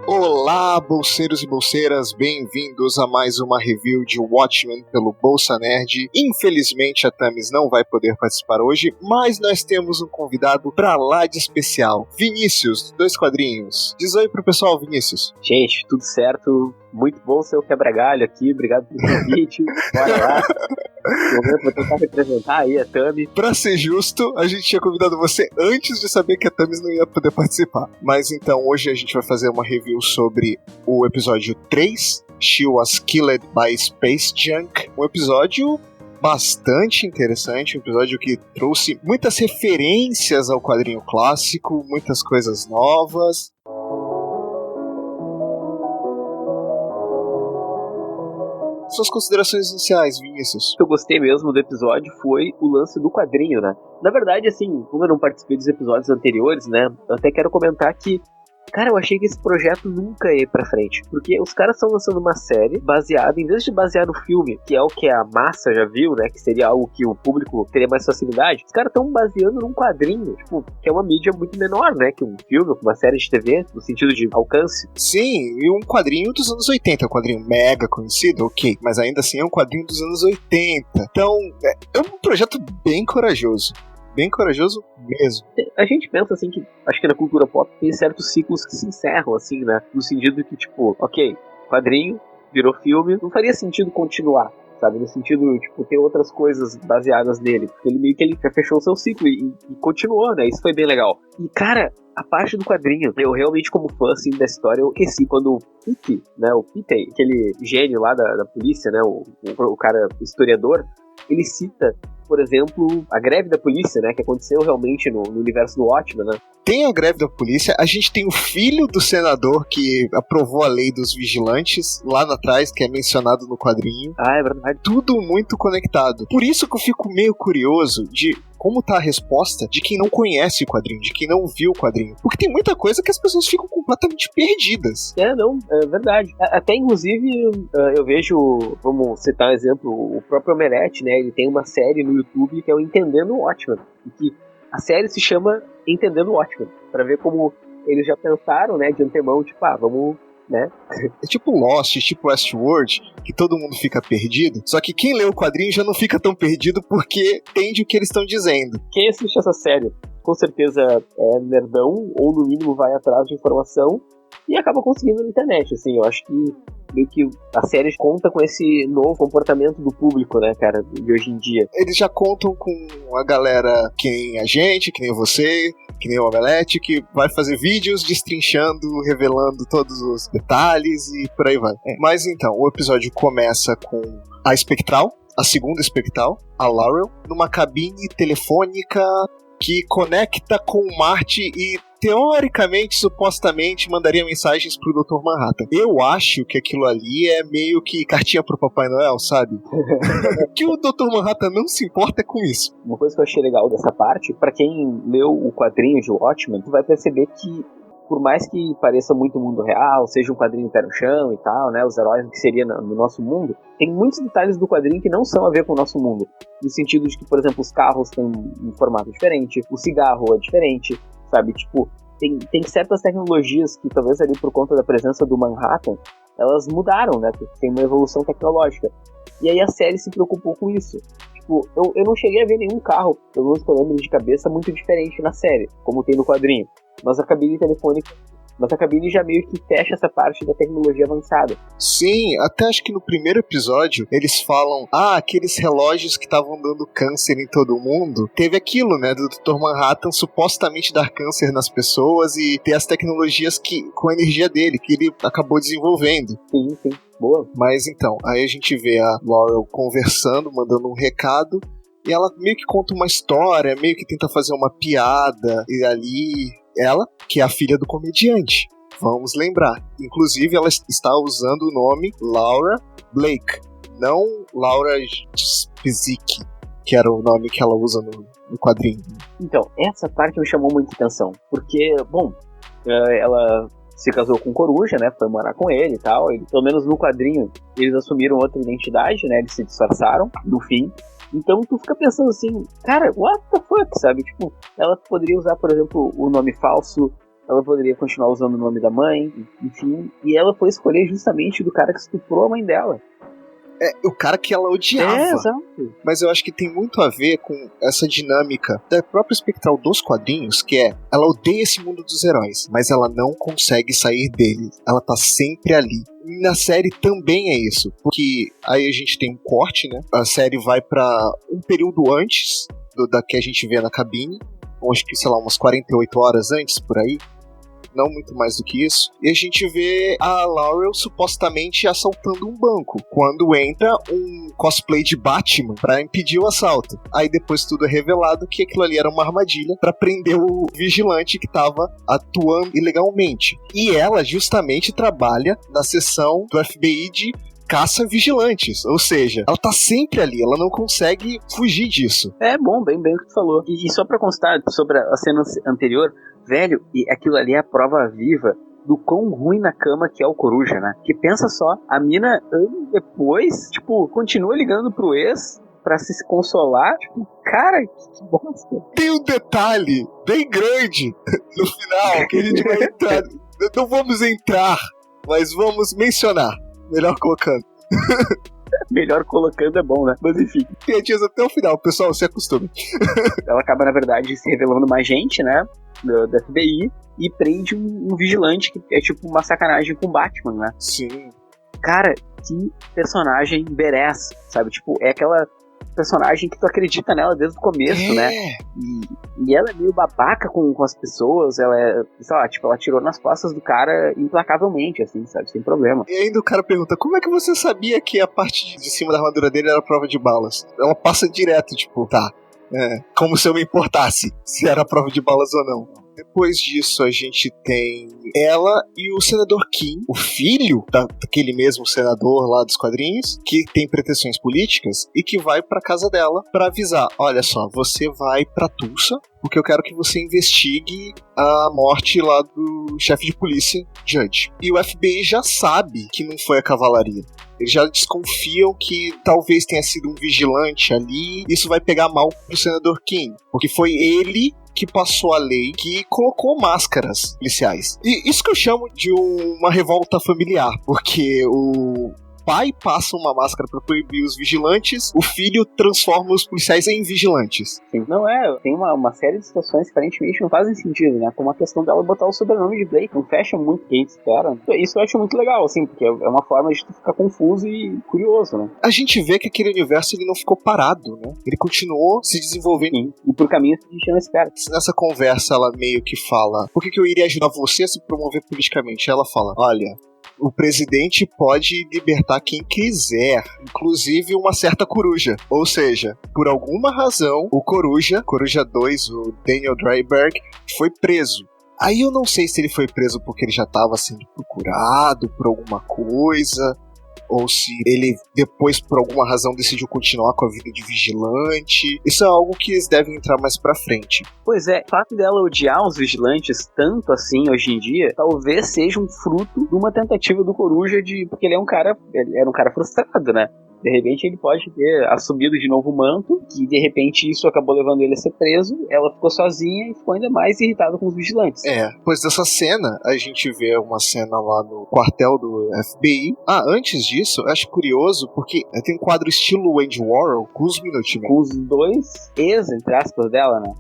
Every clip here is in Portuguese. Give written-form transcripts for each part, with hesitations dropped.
Olá, bolseiros e bolseiras, bem-vindos a mais uma review de Watchmen pelo Bolsa Nerd. Infelizmente a Thames não vai poder participar hoje, mas nós temos um convidado pra lá de especial, Vinícius, do Dois Quadrinhos. Diz oi pro pessoal, Vinícius. Gente, tudo certo? Muito bom ser o quebra-galho aqui, obrigado pelo convite, bora lá. Vou tentar representar aí a Thames. Pra ser justo, a gente tinha convidado você antes de saber que a Thames não ia poder participar. Mas então, hoje a gente vai fazer uma review sobre o episódio 3, She Was Killed by Space Junk. Um episódio bastante interessante, um episódio que trouxe muitas referências ao quadrinho clássico, muitas coisas novas. Suas considerações iniciais, Vinícius. O que eu gostei mesmo do episódio foi o lance do quadrinho, né? Na verdade, assim, como eu não participei dos episódios anteriores, né? Eu até quero comentar que, cara, eu achei que esse projeto nunca ia pra frente. Porque os caras estão lançando uma série baseada, em vez de basear no filme, que é o que a massa já viu, né? Que seria algo que o público teria mais facilidade. Os caras estão baseando num quadrinho, tipo, que é uma mídia muito menor, né? Que um filme, uma série de TV, no sentido de alcance. Sim, e um quadrinho dos anos 80, um quadrinho mega conhecido, ok. Mas ainda assim é um quadrinho dos anos 80. Então, é um projeto bem corajoso. Bem corajoso mesmo. A gente pensa assim que, acho que na cultura pop tem certos ciclos que se encerram assim, né? No sentido que, tipo, ok, quadrinho, virou filme, não faria sentido continuar, sabe? No sentido, tipo, ter outras coisas baseadas nele. Porque ele meio que ele já fechou o seu ciclo e continuou, né? Isso foi bem legal. E, cara, a parte do quadrinho, eu realmente, como fã, assim, da história, eu esqueci quando o Pete, né? O Pete, aquele gênio lá da polícia, né? O cara, o historiador, ele cita, por exemplo, a greve da polícia, né, que aconteceu realmente no universo do Watchmen, né? Tem a greve da polícia, a gente tem o filho do senador que aprovou a lei dos vigilantes lá atrás, que é mencionado no quadrinho. Ah, é verdade. Tudo muito conectado. Por isso que eu fico meio curioso de como tá a resposta de quem não conhece o quadrinho, de quem não viu o quadrinho. Porque tem muita coisa que as pessoas ficam completamente perdidas. Não, é verdade. Até, inclusive, eu vejo, vamos citar um exemplo, o próprio Omelete, né, ele tem uma série no YouTube que é o Entendendo o Watchmen, e que a série se chama Entendendo o Watchmen, pra ver como eles já pensaram, né, de antemão, tipo, vamos, né? É tipo Lost, tipo Westworld, que todo mundo fica perdido, só que quem lê o quadrinho já não fica tão perdido porque entende o que eles estão dizendo. Quem assiste essa série, com certeza é nerdão, ou no mínimo vai atrás de informação, e acaba conseguindo na internet, assim, eu acho que meio que a série conta com esse novo comportamento do público, né, cara, de hoje em dia. Eles já contam com a galera que nem a gente, que nem você, que nem o Omelete, que vai fazer vídeos destrinchando, revelando todos os detalhes e por aí vai. Mas então, o episódio começa com a Espectral, a segunda Espectral, a Laurel, numa cabine telefônica que conecta com Marte e teoricamente, supostamente, mandaria mensagens pro Dr. Manhattan. Eu acho que aquilo ali é meio que cartinha pro Papai Noel, sabe? Que o Dr. Manhattan não se importa com isso. Uma coisa que eu achei legal dessa parte, pra quem leu o quadrinho de Watchmen, tu vai perceber que, por mais que pareça muito mundo real, seja um quadrinho pé no chão e tal, né, os heróis que seria no nosso mundo, tem muitos detalhes do quadrinho que não são a ver com o nosso mundo. No sentido de que, por exemplo, os carros têm um formato diferente, o cigarro é diferente, sabe? Tipo, tem certas tecnologias que talvez ali por conta da presença do Manhattan, elas mudaram, né? Tem uma evolução tecnológica. E aí a série se preocupou com isso. Tipo, eu não cheguei a ver nenhum carro, pelo menos que eu lembro de cabeça, muito diferente na série, como tem no quadrinho. Mas a cabine telefônica, já meio que fecha essa parte da tecnologia avançada. Sim, até acho que no primeiro episódio eles falam, aqueles relógios que estavam dando câncer em todo mundo, teve aquilo, né, do Dr. Manhattan supostamente dar câncer nas pessoas e ter as tecnologias que, com a energia dele, que ele acabou desenvolvendo. Sim, boa. Mas então, aí a gente vê a Laurel conversando, mandando um recado, e ela meio que conta uma história, meio que tenta fazer uma piada, e ali ela, que é a filha do comediante, vamos lembrar. Inclusive, ela está usando o nome Laura Blake, não Laura Spizik, que era o nome que ela usa no quadrinho. Então, essa parte me chamou muita atenção, porque, bom, ela se casou com o Coruja, né, foi morar com ele e tal, e, pelo menos no quadrinho, eles assumiram outra identidade, né, eles se disfarçaram, no fim. Então tu fica pensando assim, cara, what the fuck, sabe? Tipo, ela poderia usar, por exemplo, o nome falso ela poderia continuar usando o nome da mãe, enfim. E ela foi escolher justamente do cara que estuprou a mãe dela. O cara que ela odiava. Exato. Mas eu acho que tem muito a ver com essa dinâmica da própria espectral dos quadrinhos, que ela odeia esse mundo dos heróis, mas ela não consegue sair dele. Ela tá sempre ali. E na série também é isso, porque aí a gente tem um corte, né? A série vai pra um período antes da que a gente vê na cabine, acho que, sei lá, umas 48 horas antes, por aí. Não muito mais do que isso. E a gente vê a Laurel supostamente assaltando um banco, quando entra um cosplay de Batman pra impedir o assalto. Aí depois tudo é revelado que aquilo ali era uma armadilha pra prender o vigilante que tava atuando ilegalmente. E ela justamente trabalha na seção do FBI de caça vigilantes, ou seja, ela tá sempre ali, ela não consegue fugir disso. É bom, bem o que tu falou. E só pra constar sobre a cena anterior, velho, e aquilo ali é a prova viva do quão ruim na cama que é o Coruja, né? Que pensa só, a mina anos depois, tipo, continua ligando pro ex pra se consolar, tipo, cara, que bosta. Tem um detalhe bem grande no final que a gente vai entrar. Não vamos entrar, mas vamos mencionar. Melhor colocando. Melhor colocando é bom, né? Mas enfim. Piadinhas até o final, pessoal, se acostume. Ela acaba, na verdade, se revelando uma agente, né? Da FBI e prende um vigilante que é tipo uma sacanagem com o Batman, né? Sim. Cara, que personagem badass, sabe? Tipo, é aquela personagem que tu acredita nela desde o começo, né? E ela é meio babaca com as pessoas, ela é, sei lá, tipo, ela tirou nas costas do cara implacavelmente, assim, sabe? Sem problema. E ainda o cara pergunta, como é que você sabia que a parte de cima da armadura dele era prova de balas? Ela passa direto, tipo, tá, como se eu me importasse se era prova de balas ou não. Depois disso, a gente tem ela e o senador Kim, o filho daquele mesmo senador lá dos quadrinhos, que tem pretensões políticas e que vai pra casa dela pra avisar: olha só, você vai pra Tulsa, porque eu quero que você investigue a morte lá do chefe de polícia, Judge. E o FBI já sabe que não foi a cavalaria. Eles já desconfiam que talvez tenha sido um vigilante ali. Isso vai pegar mal pro senador Kim, porque foi ele que passou a lei que colocou máscaras policiais. E isso que eu chamo de uma revolta familiar, porque o pai passa uma máscara pra proibir os vigilantes, o filho transforma os policiais em vigilantes. Sim. Não tem uma série de situações que aparentemente não fazem sentido, né? Como a questão dela botar o sobrenome de Blake, não fecha muito o que a gente espera. Isso eu acho muito legal, assim, porque é uma forma de tu ficar confuso e curioso, né? A gente vê que aquele universo ele não ficou parado, né? Ele continuou se desenvolvendo. Sim. E por caminhos que a gente não espera. Nessa conversa ela meio que fala: por que eu iria ajudar você a se promover politicamente? Ela fala: olha, o presidente pode libertar quem quiser, inclusive uma certa coruja. Ou seja, por alguma razão, o Coruja 2, o Daniel Dreiberg, foi preso. Aí eu não sei se ele foi preso porque ele já estava sendo procurado por alguma coisa, ou se ele depois, por alguma razão, decidiu continuar com a vida de vigilante. Isso é algo que eles devem entrar mais pra frente. Pois é, o fato dela odiar os vigilantes tanto assim hoje em dia, talvez seja um fruto de uma tentativa do Coruja porque ele era um cara frustrado, né? De repente ele pode ter assumido de novo o manto, e de repente isso acabou levando ele a ser preso, ela ficou sozinha e ficou ainda mais irritada com os vigilantes. Depois dessa cena, a gente vê uma cena lá no quartel do FBI. Antes disso, eu acho curioso, porque tem um quadro estilo Andy Warhol, com os Minutemen. Com os dois ex, entre aspas, dela, né?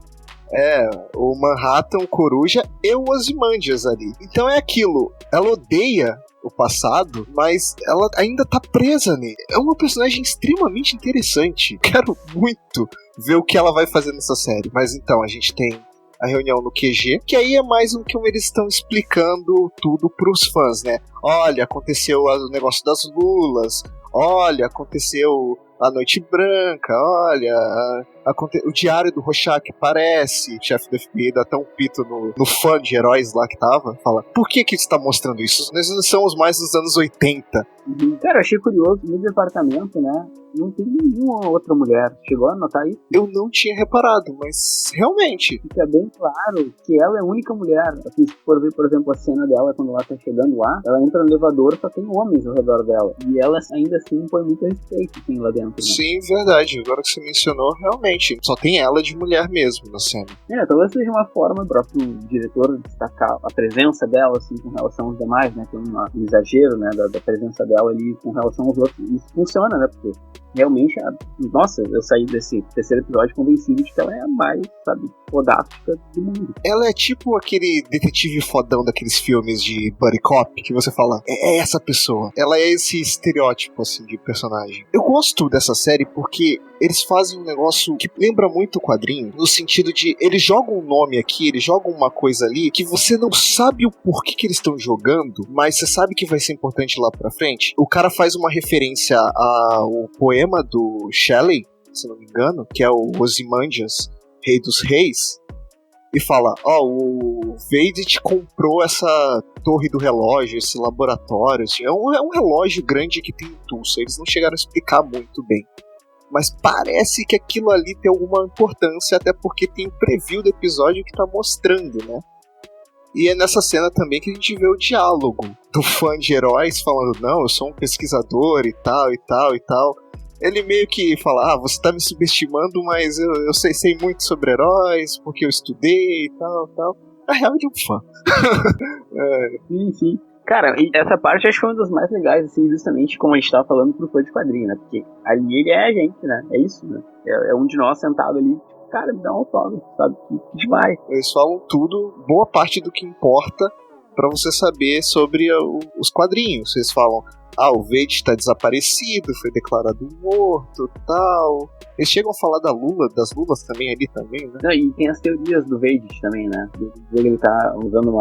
O Manhattan, o Coruja e o Ozymandias ali. Então é aquilo, ela odeia o passado, mas ela ainda tá presa nele. É uma personagem extremamente interessante. Quero muito ver o que ela vai fazer nessa série. Mas então, a gente tem a reunião no QG, que aí é mais um que eles estão explicando tudo pros fãs, né? Olha, aconteceu o negócio das lulas, olha, aconteceu a Noite Branca, olha, o diário do Rorschach aparece, o chefe do FBI dá até um pito no fã de heróis lá que tava, fala, por que isso tá mostrando isso? Nós não somos mais dos anos 80. Cara, eu achei curioso, no departamento, né, não tem nenhuma outra mulher. Chegou a notar isso? Eu não tinha reparado, mas realmente. Fica bem claro que ela é a única mulher. Assim, se for ver, por exemplo, a cena dela quando ela tá chegando lá, ela entra no elevador, só tem homens ao redor dela. E ela ainda assim põe muito respeito assim, lá dentro. Né? Sim, verdade. Agora que você mencionou, realmente. Só tem ela de mulher mesmo na cena. Talvez seja uma forma do próprio diretor destacar a presença dela assim, com relação aos demais, né? Tem um exagero, né, da presença dela ali com relação aos outros. Isso funciona, né? Porque realmente, nossa, eu saí desse terceiro episódio convencido de que ela é a mais, sabe, fodástica do mundo. Ela é tipo aquele detetive fodão daqueles filmes de buddy cop, que você fala, é essa pessoa. Ela é esse estereótipo, assim, de personagem. Eu gosto dessa série porque eles fazem um negócio que lembra muito o quadrinho, no sentido de, eles jogam um nome aqui, eles jogam uma coisa ali, que você não sabe o porquê que eles estão jogando, mas você sabe que vai ser importante lá pra frente. O cara faz uma referência ao poema do Shelley, se não me engano, que é o Ozymandias, Rei dos Reis, e fala, o Vedit comprou essa torre do relógio, esse laboratório, assim, é um relógio grande que tem em Tulsa. Eles não chegaram a explicar muito bem, mas parece que aquilo ali tem alguma importância, até porque tem o preview do episódio que tá mostrando, né? E é nessa cena também que a gente vê o diálogo do fã de heróis falando, não, eu sou um pesquisador e tal, e tal, e tal. Ele meio que fala, você tá me subestimando, mas eu sei muito sobre heróis, porque eu estudei e tal, tal. Na real, ele é um fã. Sim. Cara, e essa parte acho que foi uma das mais legais, assim, justamente como a gente tava falando pro fã de quadrinho, né? Porque ali ele é a gente, né? É isso, né? É um de nós sentado ali, tipo, cara, me dá um autógrafo, sabe? Que demais. Eles falam tudo, boa parte do que importa pra você saber sobre os quadrinhos. Eles falam, o Vade tá desaparecido, foi declarado morto, tal. Eles chegam a falar das lulas também ali também, né? Não, e tem as teorias do Vade também, né? Ele tá usando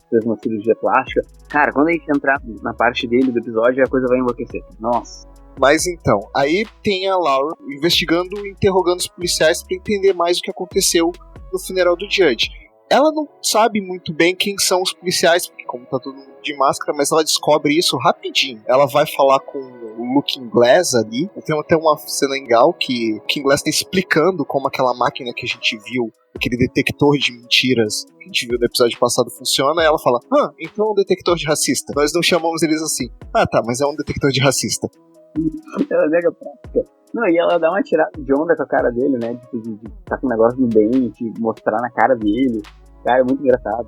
fez uma cirurgia plástica. Cara, quando a gente entrar na parte dele do episódio, a coisa vai enlouquecer. Nossa. Mas então, aí tem a Laura investigando, interrogando os policiais pra entender mais o que aconteceu no funeral do Judge. Ela não sabe muito bem quem são os policiais, porque como tá todo mundo de máscara, mas ela descobre isso rapidinho. Ela vai falar com o Looking Glass ali. Tem até uma cena legal que o Looking Glass tá explicando como aquela máquina que a gente viu, aquele detector de mentiras que a gente viu no episódio passado funciona, e ela fala, então é um detector de racista. Nós não chamamos eles assim. Tá, mas é um detector de racista. Ela é mega prática. Não, e ela dá uma tirada de onda com a cara dele, né? De tá com um negócio no dente, mostrar na cara dele. Cara, é muito engraçado.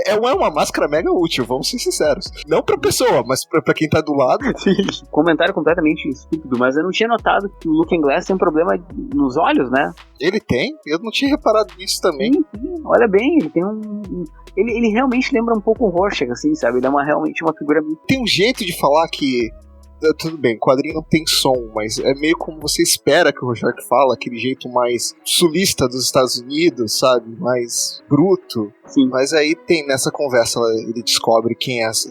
É uma máscara mega útil, vamos ser sinceros. Não pra pessoa, mas pra quem tá do lado. Sim. Comentário completamente estúpido, mas eu não tinha notado que o Looking Glass tem um problema nos olhos, né? Ele tem? Eu não tinha reparado nisso também. Sim. Olha bem, ele tem Ele realmente lembra um pouco o Rorschach, assim, sabe? Ele é realmente uma figura... Tem um jeito de falar que... Tudo bem, o quadrinho não tem som, mas é meio como você espera que o Rorschach fala, aquele jeito mais sulista dos Estados Unidos, sabe? Mais bruto. Sim. Mas aí tem nessa conversa, ele descobre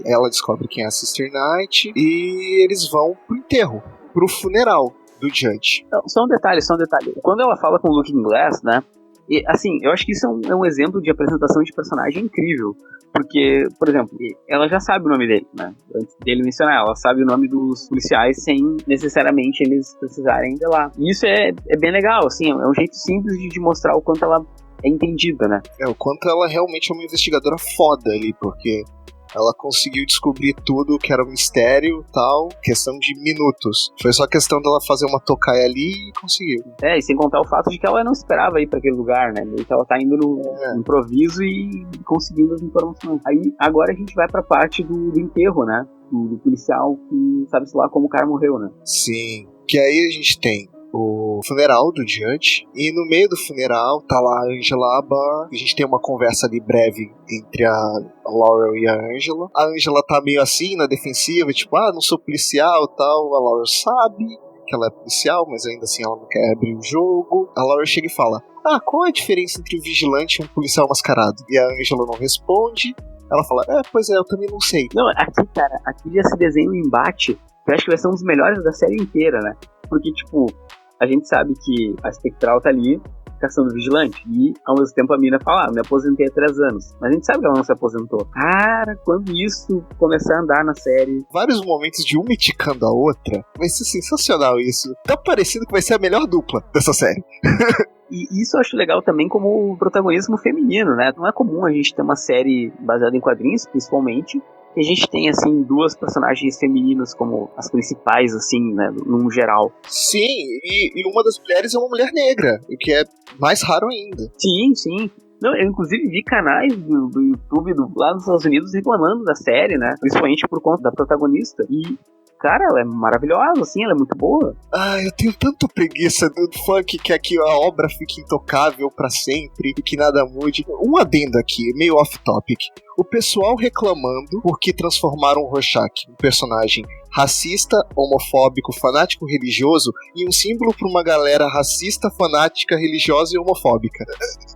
ela descobre quem é a Sister Night, e eles vão pro enterro, pro funeral do Judge. Não, só um detalhe. Quando ela fala com o Looking Glass, né? E, assim, eu acho que isso é um exemplo de apresentação de personagem incrível. Porque, por exemplo, ela já sabe o nome dele, né? Antes dele mencionar, ela sabe o nome dos policiais sem necessariamente eles precisarem ir lá. E isso é bem legal, assim, é um jeito simples de mostrar o quanto ela é entendida, né? O quanto ela realmente é uma investigadora foda ali, porque ela conseguiu descobrir tudo que era um mistério e tal, questão de minutos. Foi só questão dela fazer uma tocaia ali e conseguiu. E sem contar o fato de que ela não esperava ir pra aquele lugar, né? Que ela tá indo no improviso e conseguindo as informações. Aí, agora a gente vai pra parte do enterro, né? Do policial que sabe-se lá como o cara morreu, né? Sim, que aí a gente tem o funeral do Judge, e no meio do funeral tá lá a Angela Abar. A gente tem uma conversa ali breve entre a Laurel e a Angela. A Angela tá meio assim, na defensiva, tipo, não sou policial e tal. A Laurel sabe que ela é policial, mas ainda assim ela não quer abrir o jogo. A Laurel chega e fala, qual é a diferença entre um vigilante e um policial mascarado? E a Angela não responde. Ela fala, pois é, eu também não sei. Não, aqui já se desenha um embate que eu acho que vai ser um dos melhores da série inteira, né? Porque, tipo, a gente sabe que a Espectral tá ali caçando vigilante. E, ao mesmo tempo, a mina fala, me aposentei há 3 anos. Mas a gente sabe que ela não se aposentou. Cara, quando isso começar a andar na série... Vários momentos de uma indicando a outra. Vai ser sensacional isso. Tá parecendo que vai ser a melhor dupla dessa série. E isso eu acho legal também como protagonismo feminino, né? Não é comum a gente ter uma série baseada em quadrinhos, principalmente, que a gente tem, assim, 2 personagens femininas como as principais, assim, né, num geral. Sim, e uma das mulheres é uma mulher negra, o que é mais raro ainda. Sim, sim. Não, eu inclusive vi canais do YouTube lá nos Estados Unidos reclamando da série, né? Principalmente por conta da protagonista. E, cara, ela é maravilhosa, assim, ela é muito boa. Eu tenho tanta preguiça do fã que quer que a obra fique intocável pra sempre e que nada mude. Um adendo aqui, meio off-topic. O pessoal reclamando porque transformaram o Rorschach, um personagem racista, homofóbico, fanático religioso, em um símbolo pra uma galera racista, fanática, religiosa e homofóbica.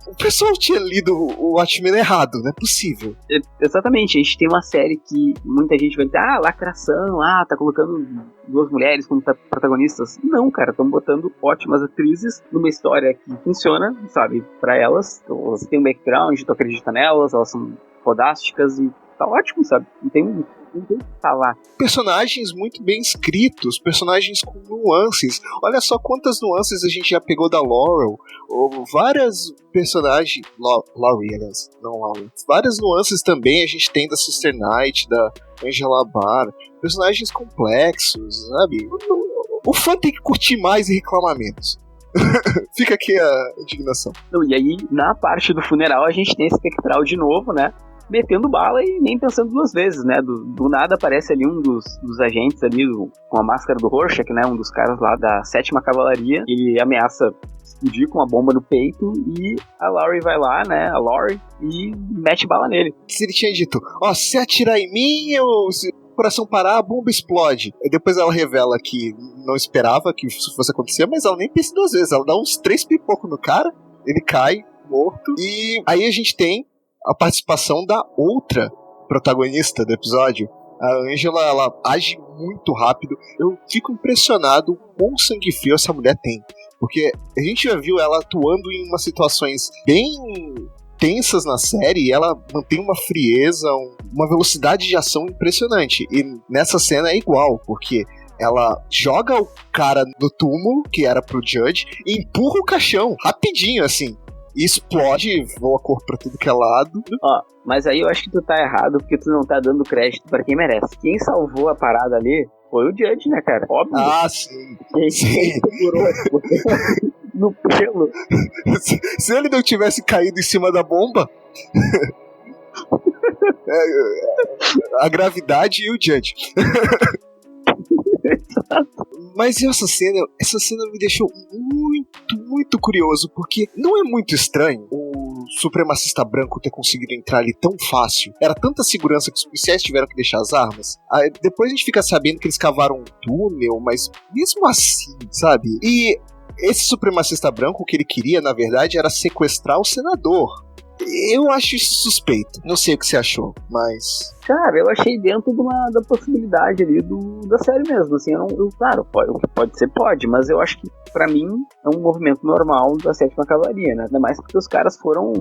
O pessoal tinha lido o Watchmen errado, não é possível. Exatamente, a gente tem uma série que muita gente vai dizer, lacração, tá colocando 2 mulheres como protagonistas. Não, cara, estão botando ótimas atrizes numa história que funciona, sabe, pra elas. Elas têm um background, tu acredita nelas, elas são fodásticas e tá ótimo, sabe? Não tem o que falar. Personagens muito bem escritos, personagens com nuances. Olha só quantas nuances a gente já pegou da Laurel, ou várias personagens, Laurie, aliás, não Laurel. Várias nuances também a gente tem da Sister Knight, da Angela Barr, personagens complexos, sabe? O fã tem que curtir mais e reclamar menos. Fica aqui a indignação. E aí, na parte do funeral, a gente tem Espectral de novo, né? Metendo bala e nem pensando 2 vezes, né? Do nada aparece ali um dos agentes ali com a máscara do Rorschach, né? Um dos caras lá da 7ª Cavalaria. Ele ameaça explodir com uma bomba no peito e a Laurie vai lá, né? A Laurie, e mete bala nele. Se ele tinha dito, se atirar em mim, se o coração parar, a bomba explode. E depois ela revela que não esperava que isso fosse acontecer, mas ela nem pensa 2 vezes. Ela dá uns 3 pipocos no cara, ele cai morto. E aí a gente tem a participação da outra protagonista do episódio. A Angela, ela age muito rápido. Eu fico impressionado com o sangue frio essa mulher tem. Porque a gente já viu ela atuando em umas situações bem tensas na série e ela mantém uma frieza, uma velocidade de ação impressionante. E nessa cena é igual, porque ela joga o cara do túmulo, que era pro Judge, e empurra o caixão, rapidinho, assim. E explode, voa cor pra tudo que é lado. Mas aí eu acho que tu tá errado, porque tu não tá dando crédito pra quem merece. Quem salvou a parada ali foi o Judge, né, cara? Óbvio. Sim. Quem segurou no pelo. Se ele não tivesse caído em cima da bomba... a gravidade e o Judge. Mas essa cena me deixou muito curioso, porque não é muito estranho o supremacista branco ter conseguido entrar ali tão fácil. Era tanta segurança que os policiais tiveram que deixar as armas. Aí, depois a gente fica sabendo que eles cavaram um túnel, mas mesmo assim, sabe? E esse supremacista branco, o que ele queria, na verdade, era sequestrar o senador. Eu acho isso suspeito. Não sei o que você achou, mas... Cara, eu achei dentro da possibilidade ali da série mesmo, assim, claro, o que pode ser, pode, mas eu acho que, pra mim, é um movimento normal da 7ª Cavalaria, né? Ainda mais porque os caras foram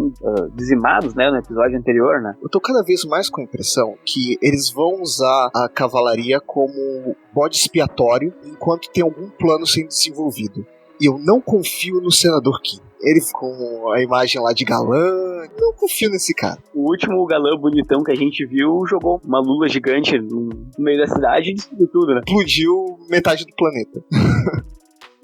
dizimados, né, no episódio anterior, né? Eu tô cada vez mais com a impressão que eles vão usar a Cavalaria como bode expiatório enquanto tem algum plano sendo desenvolvido. E eu não confio no Senador Kim. Ele com a imagem lá de galã, não confio nesse cara. O último galã bonitão que a gente viu jogou uma lula gigante no meio da cidade e destruiu tudo, né? Explodiu metade do planeta.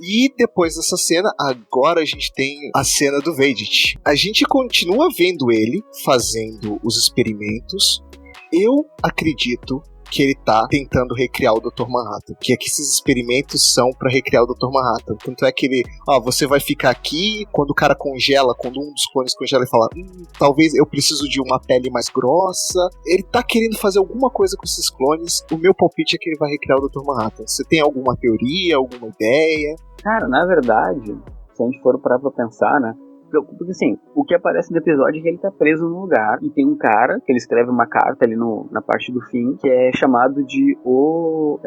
E depois dessa cena, agora a gente tem a cena do Vedit. A gente continua vendo ele fazendo os experimentos. Eu acredito que ele tá tentando recriar o Dr. Manhattan, que esses experimentos são pra recriar o Dr. Manhattan. Tanto é que ele, você vai ficar aqui, quando o cara congela, quando um dos clones congela, ele fala, talvez eu preciso de uma pele mais grossa. Ele tá querendo fazer alguma coisa com esses clones. O meu palpite é que ele vai recriar o Dr. Manhattan. Você tem alguma teoria, alguma ideia? Cara, na verdade, se a gente for parar pra pensar, né, porque assim, o que aparece no episódio é que ele tá preso num lugar e tem um cara que ele escreve uma carta ali na parte do fim, que é chamado de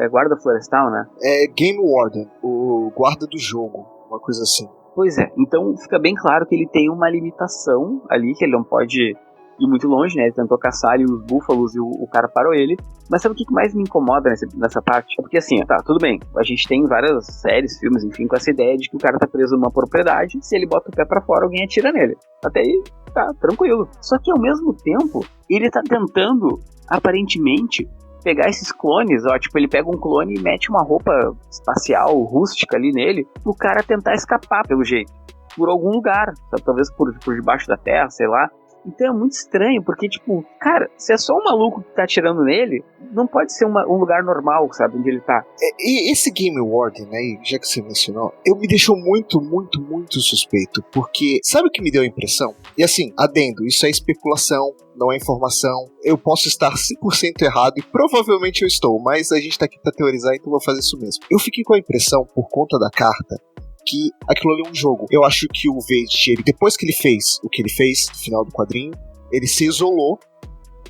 guarda florestal, né? É Game Warden, o guarda do jogo, uma coisa assim. Pois é, então fica bem claro que ele tem uma limitação ali, que ele não pode ir muito longe, né? Ele tentou caçar ali os búfalos e o cara parou ele. Mas sabe o que mais me incomoda nessa parte? É porque assim, tá, tudo bem, a gente tem várias séries, filmes, enfim, com essa ideia de que o cara tá preso numa propriedade, se ele bota o pé pra fora, alguém atira nele. Até aí, tá, tranquilo. Só que ao mesmo tempo, ele tá tentando, aparentemente, pegar esses clones, ó, tipo, ele pega um clone e mete uma roupa espacial, rústica ali nele, pro cara tentar escapar, pelo jeito, por algum lugar, sabe? Talvez por debaixo da terra, sei lá. Então é muito estranho, porque, tipo, cara, se é só um maluco que tá atirando nele, não pode ser um lugar normal, sabe, onde ele tá. E esse Game Warden, né, já que você mencionou, me deixou muito, muito, muito suspeito, porque sabe o que me deu a impressão? E assim, adendo, isso é especulação, não é informação, eu posso estar 100% errado, e provavelmente eu estou, mas a gente tá aqui pra teorizar, então vou fazer isso mesmo. Eu fiquei com a impressão, por conta da carta, que aquilo ali é um jogo. Eu acho que o Veidt, depois que ele fez o que ele fez no final do quadrinho, ele se isolou,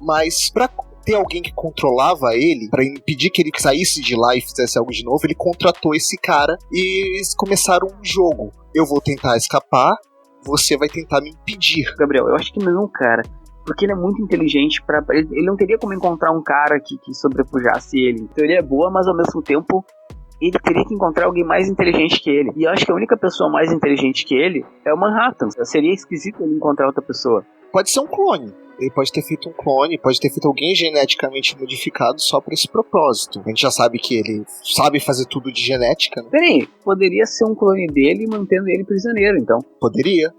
mas pra ter alguém que controlava ele, pra impedir que ele saísse de lá e fizesse algo de novo, ele contratou esse cara e eles começaram um jogo. Eu vou tentar escapar, você vai tentar me impedir. Gabriel, eu acho que não, cara. Porque ele é muito inteligente, ele não teria como encontrar um cara que sobrepujasse ele. A teoria é boa, mas ao mesmo tempo ele teria que encontrar alguém mais inteligente que ele. E eu acho que a única pessoa mais inteligente que ele é o Manhattan. Seria esquisito ele encontrar outra pessoa. Pode ser um clone. Ele pode ter feito um clone, pode ter feito alguém geneticamente modificado só pra esse propósito. A gente já sabe que ele sabe fazer tudo de genética, né? Peraí, poderia ser um clone dele mantendo ele prisioneiro, então. Poderia.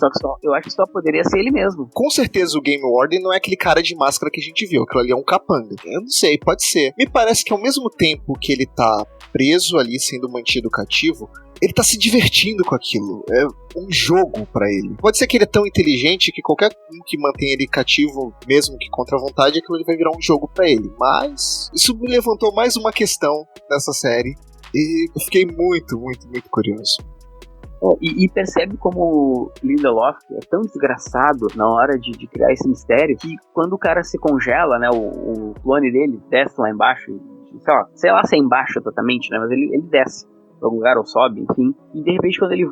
Só que eu acho que só poderia ser ele mesmo. Com certeza o Game Warden não é aquele cara de máscara que a gente viu. Aquilo ali é um capanga. Eu não sei, pode ser. Me parece que ao mesmo tempo que ele tá preso ali, sendo mantido cativo, ele tá se divertindo com aquilo. É um jogo pra ele. Pode ser que ele é tão inteligente que qualquer um que mantém ele cativo, mesmo que contra a vontade, aquilo ali vai virar um jogo pra ele. Mas isso me levantou mais uma questão nessa série. E eu fiquei muito, muito, muito curioso. E percebe como Lindelof é tão desgraçado na hora de criar esse mistério, que quando o cara se congela, né, o clone dele desce lá embaixo, sei lá se é embaixo totalmente, né, mas ele desce pra algum lugar ou sobe, enfim, e de repente quando ele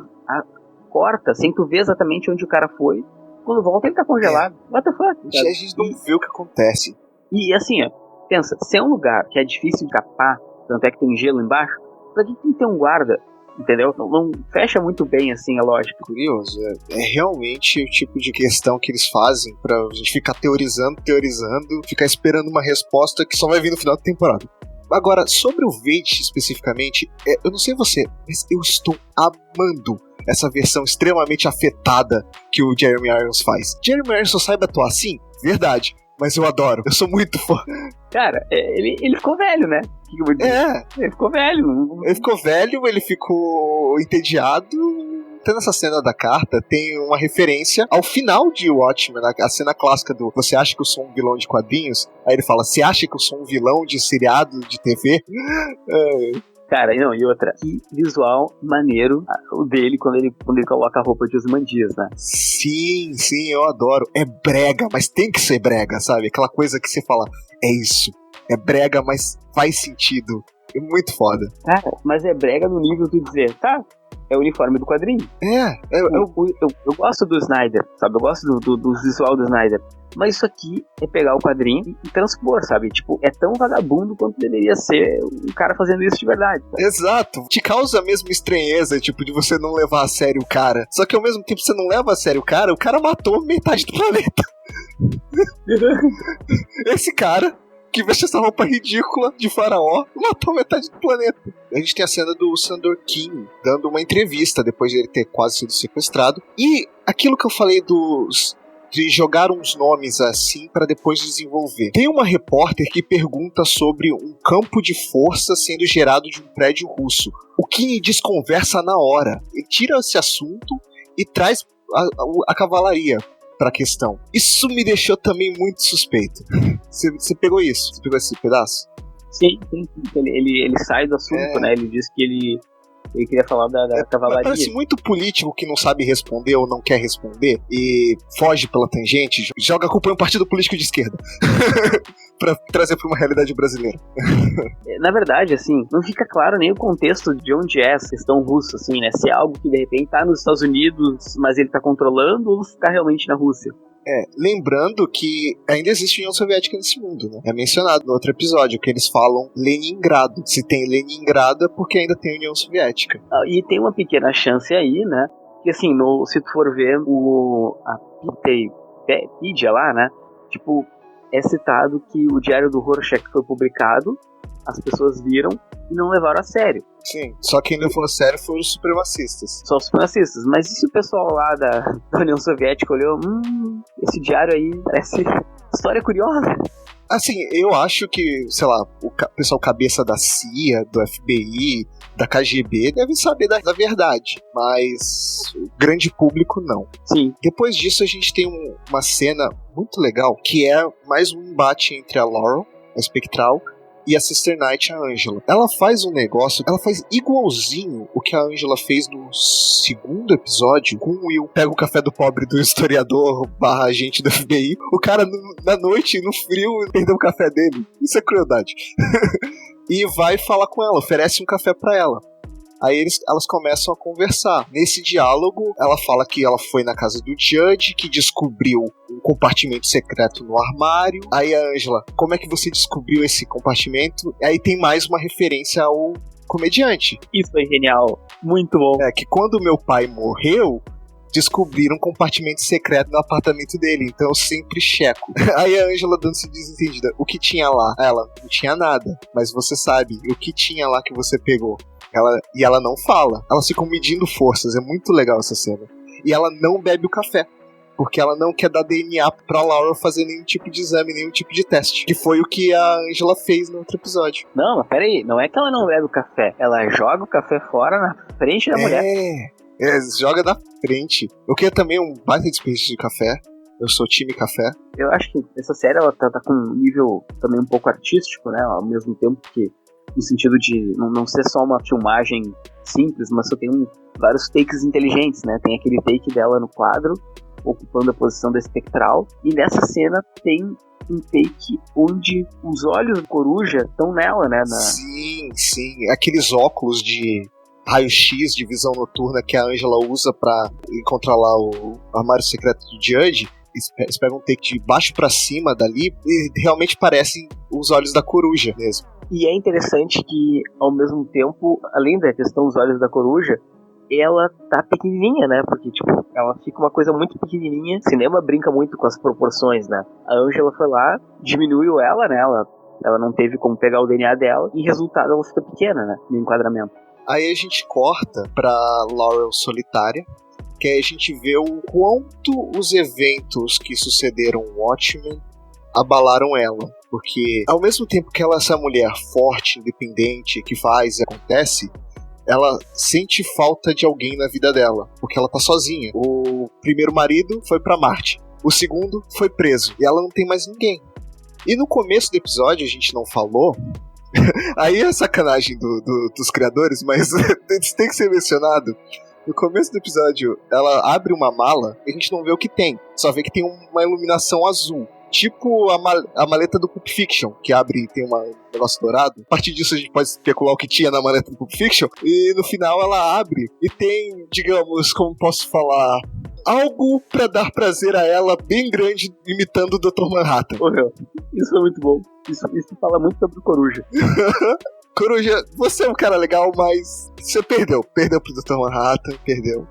corta, sem tu ver exatamente onde o cara foi, quando volta ele tá congelado. What the fuck? A gente não vê o que acontece. E assim, ó, pensa, se é um lugar que é difícil de escapar, tanto é que tem gelo embaixo, pra que tem que ter um guarda? Entendeu? Não fecha muito bem assim a lógica. Curioso, é realmente o tipo de questão que eles fazem pra gente ficar teorizando, ficar esperando uma resposta que só vai vir no final da temporada. Agora, sobre o Veidt especificamente, eu não sei você, mas eu estou amando essa versão extremamente afetada que o Jeremy Irons faz. Jeremy Irons só sabe atuar assim? Verdade. Mas eu adoro, eu sou muito fã. Cara, ele ficou velho, né? O que eu vou dizer? Ele ficou velho. Ele ficou velho, ele ficou entediado. Até nessa cena da carta tem uma referência ao final de Watchmen, a cena clássica do "Você acha que eu sou um vilão de quadrinhos?" Aí ele fala, "Você acha que eu sou um vilão de seriado de TV?" Cara, não, e outra, que visual maneiro o dele quando ele coloca a roupa de Ozymandias, né? Sim, eu adoro. É brega, mas tem que ser brega, sabe? Aquela coisa que você fala, é isso. É brega, mas faz sentido. É muito foda. Cara, mas é brega no nível de dizer, tá, é o uniforme do quadrinho. Eu gosto do Snyder, sabe? Eu gosto do visual do Snyder. Mas isso aqui é pegar o quadrinho e transpor, sabe? Tipo, é tão vagabundo quanto deveria ser um cara fazendo isso de verdade. Sabe? Exato. Te causa a mesma estranheza, tipo, de você não levar a sério o cara. Só que ao mesmo tempo você não leva a sério o cara matou metade do planeta. Esse cara que veste essa roupa ridícula de faraó matou metade do planeta. A gente tem a cena do Sandor King dando uma entrevista depois de ele ter quase sido sequestrado. E aquilo que eu falei de jogar uns nomes assim para depois desenvolver. Tem uma repórter que pergunta sobre um campo de força sendo gerado de um prédio russo. O King desconversa na hora. Ele tira esse assunto e traz a cavalaria pra questão. Isso me deixou também muito suspeito. Você pegou isso? Você pegou esse pedaço? Sim. Ele sai do assunto, né? Ele diz que Ele queria falar da cavalaria. Parece muito político que não sabe responder ou não quer responder e foge pela tangente, joga a culpa em um partido político de esquerda. Pra trazer pra uma realidade brasileira. Na verdade, assim, não fica claro nem o contexto de onde é essa questão russa, assim, né? Se é algo que de repente tá nos Estados Unidos, mas ele tá controlando, ou se tá realmente na Rússia. Lembrando que ainda existe União Soviética nesse mundo, né? É mencionado no outro episódio que eles falam Leningrado. Se tem Leningrado é porque ainda tem União Soviética. E tem uma pequena chance aí, né? Que assim, se tu for ver a Wikipedia lá, né? Tipo, é citado que o diário do Rorschach foi publicado, as pessoas viram e não levaram a sério. Sim, só quem levou a sério foram os supremacistas. Só os supremacistas. Mas e se o pessoal lá da União Soviética olhou, esse diário aí parece história curiosa? Assim, eu acho que, sei lá, o pessoal cabeça da CIA, do FBI, da KGB deve saber da verdade, mas o grande público não. Sim. Depois disso a gente tem uma cena muito legal, que é mais um embate entre a Laurel, a espectral, e a Sister Night, a Angela. Ela faz um negócio, ela faz igualzinho o que a Angela fez no segundo episódio com o Will. Pega o café do pobre do historiador / agente do FBI, o cara na noite, no frio, perdeu o café dele. Isso é crueldade. E vai falar com ela, oferece um café pra ela. Aí elas começam a conversar. Nesse diálogo, ela fala que ela foi na casa do Judge, que descobriu um compartimento secreto no armário. Aí a Angela, como é que você descobriu esse compartimento? Aí tem mais uma referência ao comediante. Isso é genial. Muito bom. Que quando meu pai morreu, descobriram um compartimento secreto no apartamento dele, então eu sempre checo. Aí a Angela dando-se desentendida. O que tinha lá? Ela, não tinha nada. Mas você sabe, o que tinha lá que você pegou? Ela não fala. Elas ficam medindo forças. É muito legal essa cena. E ela não bebe o café. Porque ela não quer dar DNA pra Laura fazer nenhum tipo de exame, nenhum tipo de teste. Que foi o que a Angela fez no outro episódio. Não, mas peraí. Não é que ela não bebe o café. Ela joga o café fora na frente da mulher. Joga na frente. Eu queria também um baita desperdício de café. Eu sou time café. Eu acho que essa série ela tá com um nível também um pouco artístico, né? Ao mesmo tempo que no sentido de não ser só uma filmagem simples, mas só tem vários takes inteligentes, né? Tem aquele take dela no quadro, ocupando a posição da espectral, e nessa cena tem um take onde os olhos da coruja estão nela, né? Sim. Aqueles óculos de raio-x de visão noturna que a Angela usa pra encontrar lá o armário secreto do Judge. Eles pegam um take de baixo pra cima dali e realmente parecem os olhos da coruja mesmo. E é interessante que, ao mesmo tempo, além da questão dos olhos da coruja, ela tá pequenininha, né? Porque, tipo, ela fica uma coisa muito pequenininha. O cinema brinca muito com as proporções, né? A Angela foi lá, diminuiu ela, né? Ela não teve como pegar o DNA dela, e resultado ela fica pequena, né? No enquadramento. Aí a gente corta pra Laurel solitária, que aí a gente vê o quanto os eventos que sucederam Watchmen abalaram ela. Porque ao mesmo tempo que ela é essa mulher forte, independente, que faz e acontece, ela sente falta de alguém na vida dela, porque ela tá sozinha. O primeiro marido foi pra Marte, o segundo foi preso, e ela não tem mais ninguém. E no começo do episódio, a gente não falou, aí é sacanagem dos criadores, mas tem que ser mencionado. No começo do episódio, ela abre uma mala e a gente não vê o que tem, só vê que tem uma iluminação azul. Tipo a maleta do Pulp Fiction, que abre e tem um negócio dourado. A partir disso a gente pode especular o que tinha na maleta do Pulp Fiction. E no final ela abre e tem, digamos, como posso falar, algo pra dar prazer a ela bem grande, imitando o Dr. Manhattan. Isso foi muito bom. Isso fala muito sobre o Coruja. Coruja, você é um cara legal, mas você perdeu pro Dr. Manhattan, perdeu.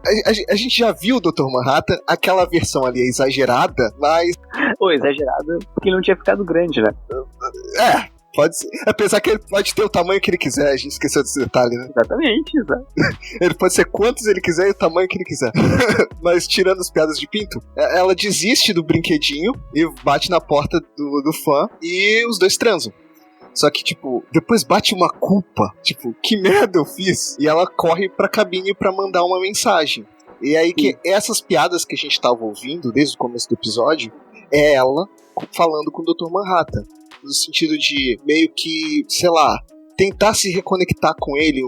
A gente já viu o Dr. Manhattan, aquela versão ali é exagerada, mas... exagerada porque ele não tinha ficado grande, né? Pode ser. Apesar que ele pode ter o tamanho que ele quiser, a gente esqueceu desse detalhe, né? Exatamente, exato. Ele pode ser quantos ele quiser e o tamanho que ele quiser. Mas tirando as piadas de pinto, ela desiste do brinquedinho e bate na porta do fã e os dois transam. Só que, tipo, depois bate uma culpa. Tipo, que merda eu fiz? E ela corre pra cabine pra mandar uma mensagem. E aí que essas piadas que a gente tava ouvindo desde o começo do episódio é ela falando com o Dr. Manhattan. No sentido de meio que, sei lá, tentar se reconectar com ele,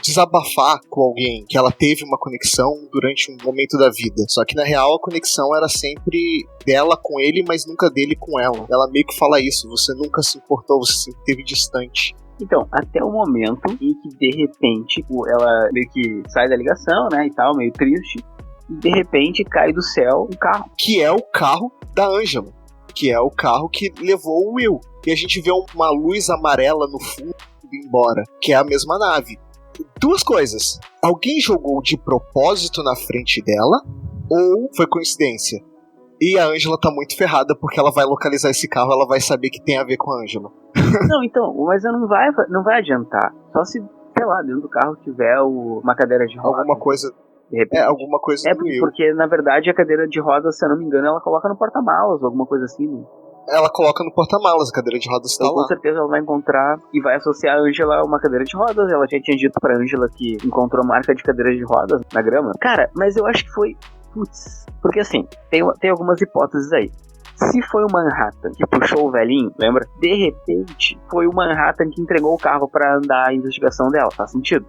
desabafar com alguém, que ela teve uma conexão durante um momento da vida. Só que na real a conexão era sempre dela com ele, mas nunca dele com ela. Ela meio que fala isso, você nunca se importou, você sempre esteve distante. Então, até o momento em que, de repente, ela meio que sai da ligação, né, e tal, meio triste, e de repente cai do céu um carro. Que é o carro da Angela, que é o carro que levou o Will. E a gente vê uma luz amarela no fundo indo embora, que é a mesma nave. Duas coisas. Alguém jogou de propósito na frente dela, ou foi coincidência? E a Angela tá muito ferrada porque ela vai localizar esse carro, ela vai saber que tem a ver com a Angela. Não, então, mas não vai adiantar. Só se, sei lá, dentro do carro tiver uma cadeira de rodas. Alguma coisa. De repente. Alguma coisa do Will. Porque, na verdade, a cadeira de rodas, se eu não me engano, ela coloca no porta-malas, alguma coisa assim, né? Ela coloca no porta-malas, a cadeira de rodas tá lá. Com certeza ela vai encontrar e vai associar a Angela a uma cadeira de rodas. Ela já tinha dito pra Angela que encontrou marca de cadeira de rodas na grama. Cara, mas eu acho que foi... Putz, porque assim, tem algumas hipóteses aí. Se foi o Manhattan que puxou o velhinho, lembra? De repente, foi o Manhattan que entregou o carro pra andar a investigação dela. Faz sentido?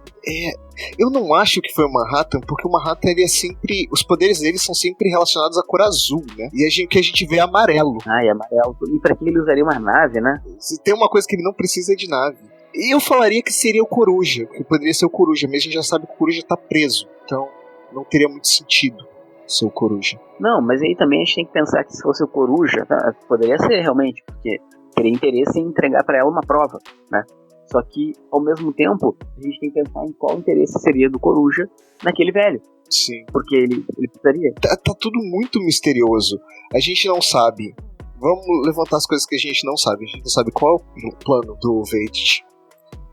Eu não acho que foi o Manhattan, porque o Manhattan, ele é sempre... Os poderes dele são sempre relacionados à cor azul, né? E o que a gente vê é amarelo. Ah, é amarelo. E pra que ele usaria uma nave, né? Se tem uma coisa que ele não precisa é de nave. E eu falaria que seria o Coruja, que poderia ser o Coruja, mas a gente já sabe que o Coruja tá preso. Então, não teria muito sentido ser o Coruja. Não, mas aí também a gente tem que pensar que se fosse o Coruja, tá? Poderia ser realmente, porque teria interesse em entregar pra ela uma prova, né? Só que, ao mesmo tempo, a gente tem que pensar em qual interesse seria do Coruja naquele velho. Sim. Porque ele precisaria. Tá tudo muito misterioso. A gente não sabe. Vamos levantar as coisas que a gente não sabe. A gente não sabe qual é o plano do Vedit.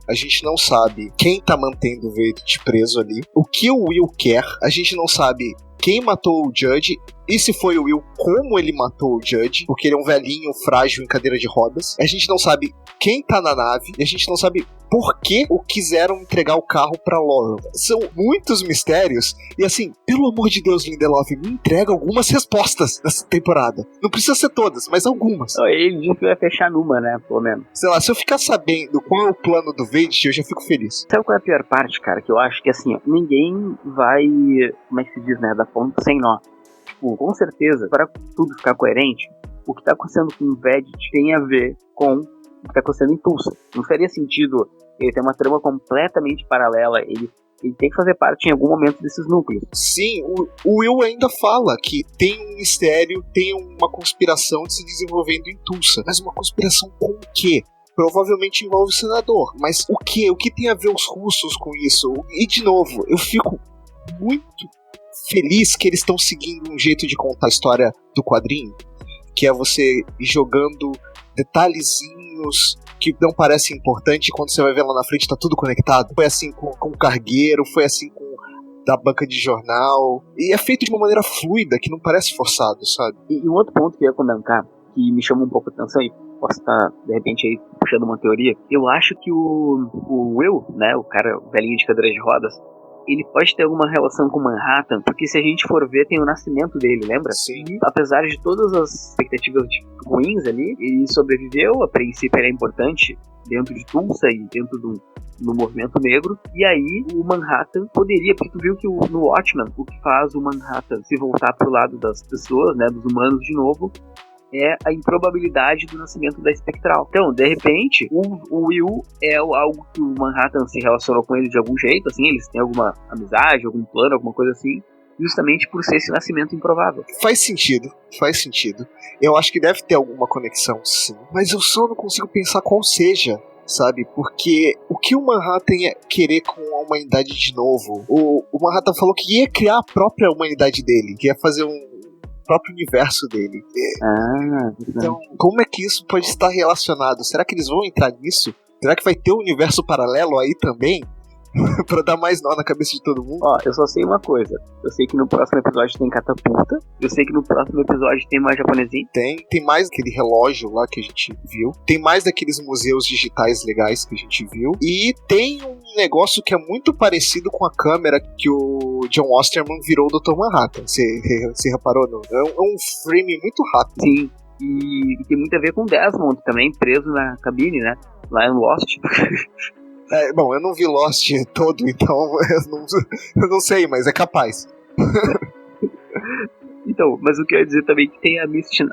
A gente não sabe quem tá mantendo o Vedit preso ali. O que o Will quer. A gente não sabe quem matou o Judge. E se foi o Will, como ele matou o Judge, porque ele é um velhinho frágil em cadeira de rodas. A gente não sabe quem tá na nave, e a gente não sabe por que ou quiseram entregar o carro pra Laurel. São muitos mistérios, e assim, pelo amor de Deus, Lindelof, me entrega algumas respostas nessa temporada. Não precisa ser todas, mas algumas. Ele disse que vai fechar numa, né, pelo menos. Sei lá, se eu ficar sabendo qual é o plano do Vedit, eu já fico feliz. Sabe qual é a pior parte, cara? Que eu acho que assim, ó, ninguém vai, como é que se diz, né, da ponta sem nó. Tipo, com certeza, para tudo ficar coerente, o que tá acontecendo com o Vedit tem a ver com o que tá acontecendo em Tulsa. Não faria sentido ele ter uma trama completamente paralela, ele tem que fazer parte em algum momento desses núcleos. Sim, o Will ainda fala que tem um mistério, tem uma conspiração se desenvolvendo em Tulsa. Mas uma conspiração com o quê? Provavelmente envolve o senador. Mas o quê? O que tem a ver os russos com isso? E de novo, eu fico muito feliz que eles estão seguindo um jeito de contar a história do quadrinho, que é você ir jogando detalhezinhos que não parecem importantes, e quando você vai ver lá na frente tá tudo conectado. Foi assim com o cargueiro, foi assim com da banca de jornal, e é feito de uma maneira fluida, que não parece forçado, sabe? E um outro ponto que eu ia comentar, que me chamou um pouco a atenção, e posso estar, de repente, aí puxando uma teoria, eu acho que o Will, né, o cara velhinho de cadeira de rodas, ele pode ter alguma relação com Manhattan, porque se a gente for ver, tem o nascimento dele, lembra? Sim. E, apesar de todas as expectativas ruins ali, ele sobreviveu, a princípio ele é importante dentro de Tulsa e dentro do movimento negro, e aí o Manhattan poderia, porque tu viu que no Watchmen, o que faz o Manhattan se voltar pro lado das pessoas, né, dos humanos de novo, é a improbabilidade do nascimento da Espectral. Então, de repente, o Will é algo que o Manhattan se relacionou com ele de algum jeito, assim, eles têm alguma amizade, algum plano, alguma coisa assim, justamente por ser esse nascimento improvável. Faz sentido. Eu acho que deve ter alguma conexão, sim. Mas eu só não consigo pensar qual seja, sabe? Porque o que o Manhattan ia querer com a humanidade de novo? O Manhattan falou que ia criar a própria humanidade dele, que ia fazer próprio universo dele. Então, como é que isso pode estar relacionado? Será que eles vão entrar nisso? Será que vai ter um universo paralelo aí também? Pra dar mais nó na cabeça de todo mundo? Ó, eu só sei uma coisa. Eu sei que no próximo episódio tem catapulta. Eu sei que no próximo episódio tem mais japonesinho. Tem mais aquele relógio lá que a gente viu. Tem mais daqueles museus digitais legais que a gente viu. E tem um negócio que é muito parecido com a câmera que o John Osterman virou o Dr. Manhattan. Você reparou? Não? É um frame muito rápido. Sim. E tem muito a ver com o Desmond também, preso na cabine, né? Lá em Lost. Bom, eu não vi Lost todo, então eu não sei, mas é capaz. Então, mas o que eu ia dizer também é que tem a Misty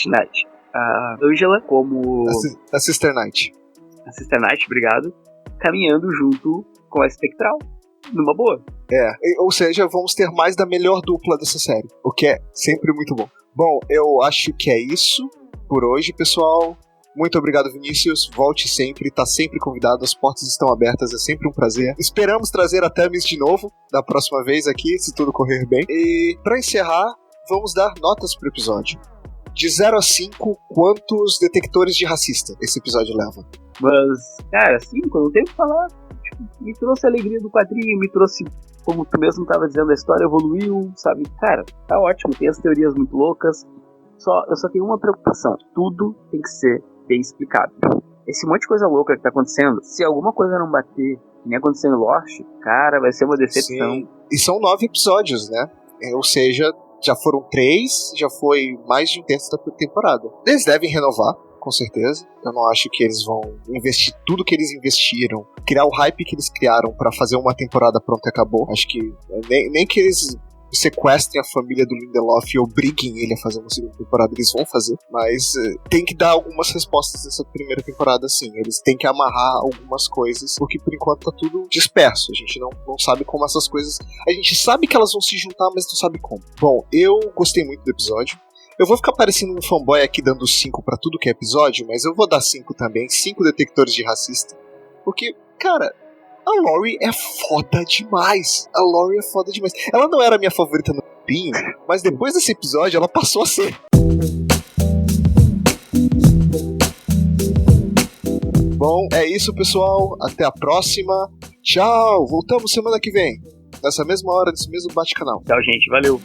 Knight. A Angela como... A Sister Knight. A Sister Knight, obrigado. Caminhando junto com a Espectral. Numa boa. Ou seja, vamos ter mais da melhor dupla dessa série, o que é sempre muito bom. Bom, eu acho que é isso por hoje, pessoal. Muito obrigado, Vinícius. Volte sempre, tá sempre convidado, as portas estão abertas, é sempre um prazer. Esperamos trazer a Thames de novo, da próxima vez aqui, se tudo correr bem. E pra encerrar, vamos dar notas pro episódio. De 0 a 5, quantos detectores de racista esse episódio leva? Mas, cara, 5, não tem o que falar. Me trouxe a alegria do quadrinho, me trouxe, como tu mesmo estava dizendo, a história evoluiu, sabe? Cara, tá ótimo, tem as teorias muito loucas. Eu só tenho uma preocupação: tudo tem que ser bem explicado. Esse monte de coisa louca que tá acontecendo, se alguma coisa não bater, que nem aconteceu em Lost, cara, vai ser uma decepção. Sim. E são 9 episódios, né? Ou seja, já foram 3, já foi mais de um terço da temporada. Eles devem renovar, com certeza. Eu não acho que eles vão investir tudo que eles investiram, criar o hype que eles criaram pra fazer uma temporada pronta e acabou. Acho que nem que eles sequestrem a família do Lindelof e obriguem ele a fazer uma segunda temporada, eles vão fazer, mas tem que dar algumas respostas nessa primeira temporada, sim. Eles têm que amarrar algumas coisas, porque por enquanto tá tudo disperso. A gente não sabe como essas coisas... A gente sabe que elas vão se juntar, mas não sabe como. Bom, eu gostei muito do episódio. Eu vou ficar parecendo um fanboy aqui dando 5 pra tudo que é episódio, mas eu vou dar 5 também, 5 detectores de racista. Porque, cara, a Laurie é foda demais. Ela não era a minha favorita no Pinho, mas depois desse episódio ela passou a ser. Bom, é isso, pessoal. Até a próxima. Tchau. Voltamos semana que vem. Nessa mesma hora, nesse mesmo bate-canal. Tchau, gente. Valeu.